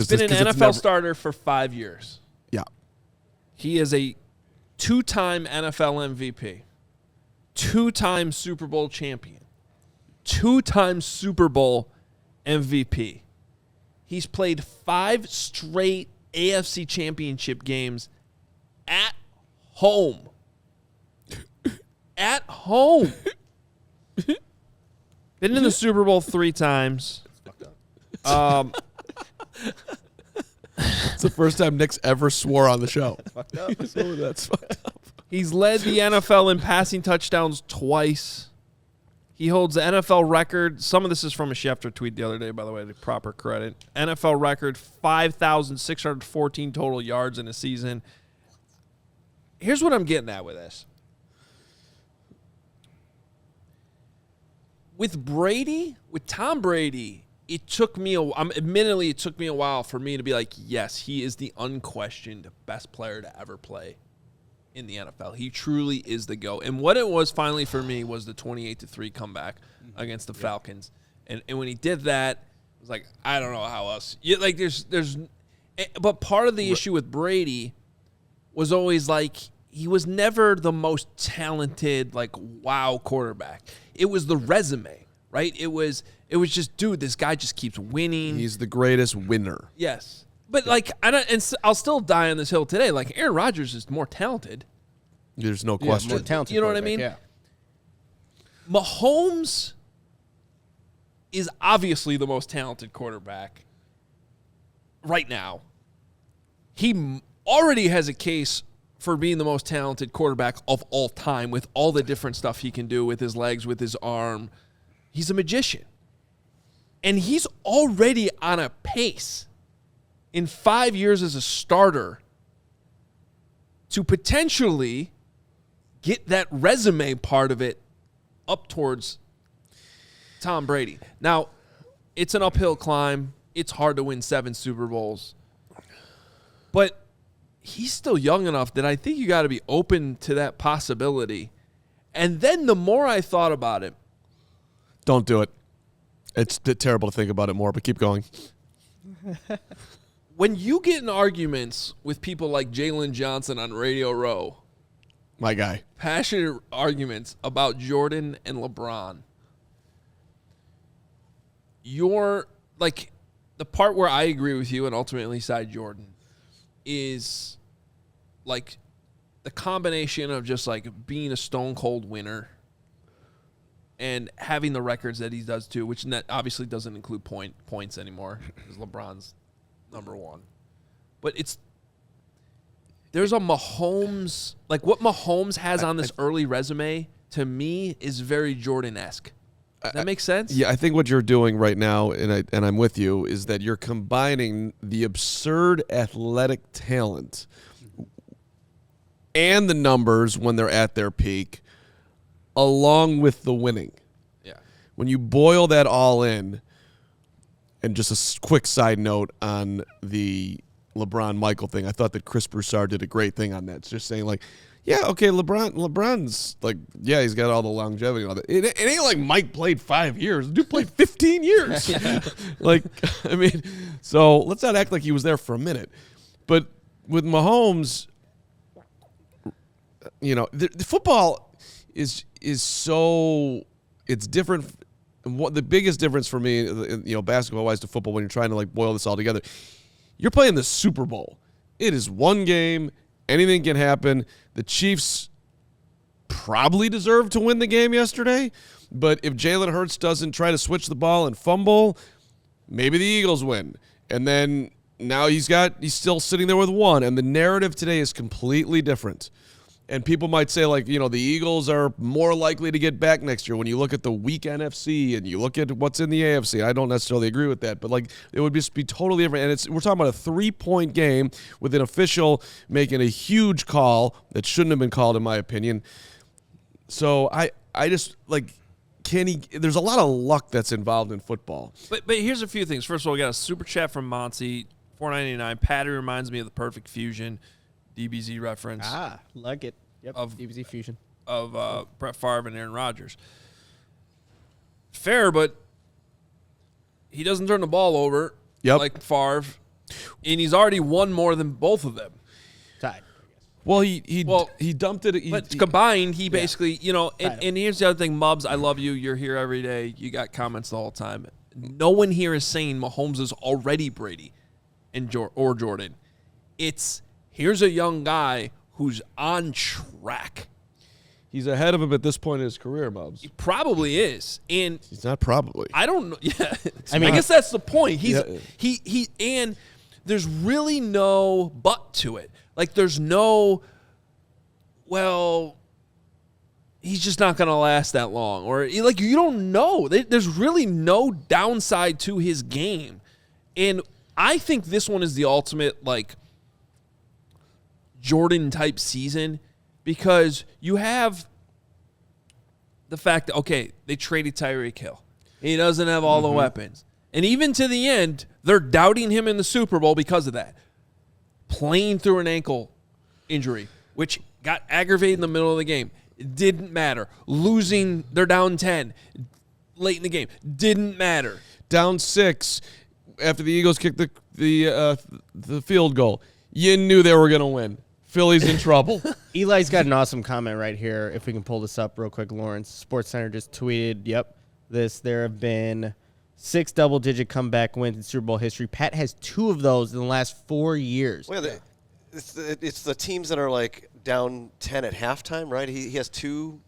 He's been an NFL starter for 5 years. Yeah. He is a 2-time NFL MVP, 2-time Super Bowl champion, 2-time Super Bowl MVP. He's played 5 straight AFC championship games at home. At home. Been in the Super Bowl 3 times. It's the first time Nick's ever swore on the show. That's fucked up. That's fucked up. He's led the NFL in passing touchdowns twice. He holds the NFL record. Some of this is from a Schefter tweet the other day, by the way, to proper credit. NFL record, 5,614 total yards in a season. Here's what I'm getting at with this. With Brady, with Tom Brady, it took me admittedly, it took me a while for me to be like, yes, he is the unquestioned best player to ever play in the NFL. He truly is the GOAT. And what it was finally for me was the 28-3 comeback against the Falcons. And when he did that, it was like, I don't know how else. But part of the issue with Brady was always like, he was never the most talented, like, wow quarterback. It was the resume, right? It was just, dude, this guy just keeps winning. He's the greatest winner. Yes. But, like, I'll still die on this hill today. Like, Aaron Rodgers is more talented. There's no question. More talented. You know what I mean? Yeah. Mahomes is obviously the most talented quarterback right now. He already has a case for being the most talented quarterback of all time with all the different stuff he can do with his legs, with his arm. He's a magician. And he's already on a pace in 5 years as a starter to potentially get that resume part of it up towards Tom Brady. Now, it's an uphill climb. It's hard to win 7 Super Bowls. But he's still young enough that I think you got to be open to that possibility. And then the more I thought about it. Don't do it. It's terrible to think about it more, but keep going. When you get in arguments with people like Jalen Johnson on Radio Row. My guy. Passionate arguments about Jordan and LeBron. You're, like, the part where I agree with you and ultimately side Jordan is like the combination of just like being a stone cold winner and having the records that he does too, which obviously doesn't include points anymore because LeBron's number 1. But there's a Mahomes, like what Mahomes has on this early resume to me is very Jordan-esque. Does that make sense? Yeah, I think what you're doing right now, and I'm with you, is that you're combining the absurd athletic talent and the numbers when they're at their peak, along with the winning. Yeah. When you boil that all in, and just a quick side note on the LeBron-Michael thing, I thought that Chris Broussard did a great thing on that. It's just saying, like, yeah, okay, LeBron's like, yeah, he's got all the longevity and all that. It ain't like Mike played 5 years. The dude played 15 years. Like, I mean, so let's not act like he was there for a minute. But with Mahomes, you know, the football is so, it's different. What the biggest difference for me, you know, basketball-wise to football, when you're trying to like boil this all together, you're playing the Super Bowl. It is one game. Anything can happen. The Chiefs probably deserve to win the game yesterday, but if Jalen Hurts doesn't try to switch the ball and fumble, maybe the Eagles win. And then now he's still sitting there with 1, and the narrative today is completely different. And people might say, like, you know, the Eagles are more likely to get back next year when you look at the weak NFC and you look at what's in the AFC. I don't necessarily agree with that, but, like, it would just be totally different. And we're talking about a 3-point game with an official making a huge call that shouldn't have been called, in my opinion. So I just, like, there's a lot of luck that's involved in football. But here's a few things. First of all, we got a super chat from Monty, $4.99. Patty reminds me of the perfect fusion. DBZ reference. Like it. Yep. Of DBZ fusion. Of Brett Favre and Aaron Rodgers. Fair, but he doesn't turn the ball over like Favre. And he's already won more than both of them. Tied. Well, he dumped it. But combined, he basically, and here's the other thing, Mubs, I love you. You're here every day. You got comments the whole time. No one here is saying Mahomes is already Brady or Jordan. It's here's a young guy who's on track. He's ahead of him at this point in his career, Mubs. He probably is. And he's not probably. I don't know. Yeah. I guess that's the point. He and there's really no but to it. Like there's no, well, he's just not going to last that long. Or like you don't know. There's really no downside to his game. And I think this one is the ultimate like Jordan type season because you have the fact that, okay, they traded Tyreek Hill. He doesn't have all the weapons. And even to the end, they're doubting him in the Super Bowl because of that. Playing through an ankle injury, which got aggravated in the middle of the game. It didn't matter. Losing, they're down 10 late in the game. Didn't matter. Down 6 after the Eagles kicked the field goal. You knew they were going to win. Philly's in trouble. Eli's got an awesome comment right here. If we can pull this up real quick, Lawrence. SportsCenter just tweeted, there have been 6 double-digit comeback wins in Super Bowl history. Pat has 2 of those in the last 4 years. Well, it's the teams that are like down 10 at halftime, right? He has 2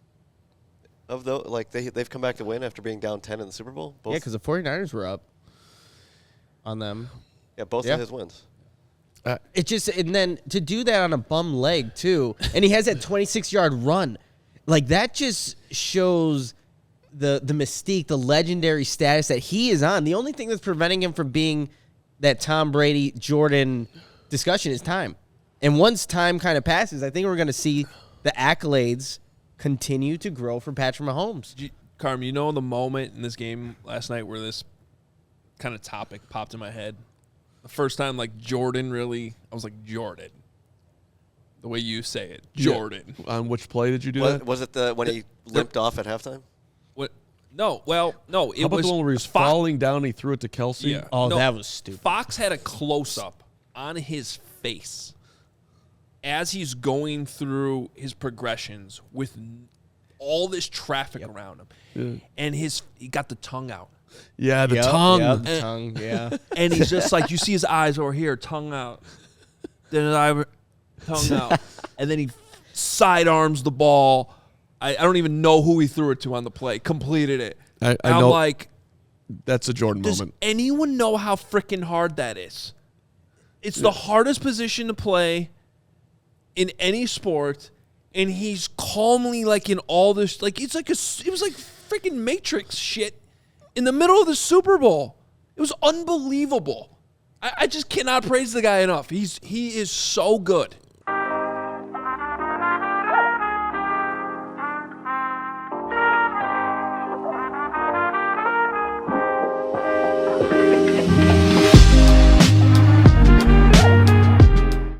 of those. Like they've come back to win after being down 10 in the Super Bowl. Both? Yeah, because the 49ers were up on them. Yeah, both of his wins. It just and then to do that on a bum leg too, and he has that 26-yard run, like that just shows the mystique, the legendary status that he is on. The only thing that's preventing him from being that Tom Brady Jordan discussion is time, and once time kind of passes, I think we're going to see the accolades continue to grow for Patrick Mahomes. Carm, you know the moment in this game last night where this kind of topic popped in my head. The first time, like, Jordan really, I was like, Jordan. The way you say it, Jordan. Yeah. On which play did you do that? Was it when he limped off at halftime? What? No, well, no. How about the one where he was falling down and he threw it to Kelsey? Yeah. Oh, no, that was stupid. Fox had a close-up on his face as he's going through his progressions with all this traffic around him. Yeah. And he got the tongue out. Yeah, the tongue. Yep, the tongue, yeah. And he's just like, you see his eyes over here, tongue out. Then his eye, tongue out. And then he sidearms the ball. I don't even know who he threw it to on the play. Completed it. I I'm know. like, that's a Jordan does moment. anyone know how freaking hard that is? It's the hardest position to play in any sport. And he's calmly, like, in all this, like, it was like freaking Matrix shit. In the middle of the Super Bowl. It was unbelievable. I just cannot praise the guy enough. He is so good.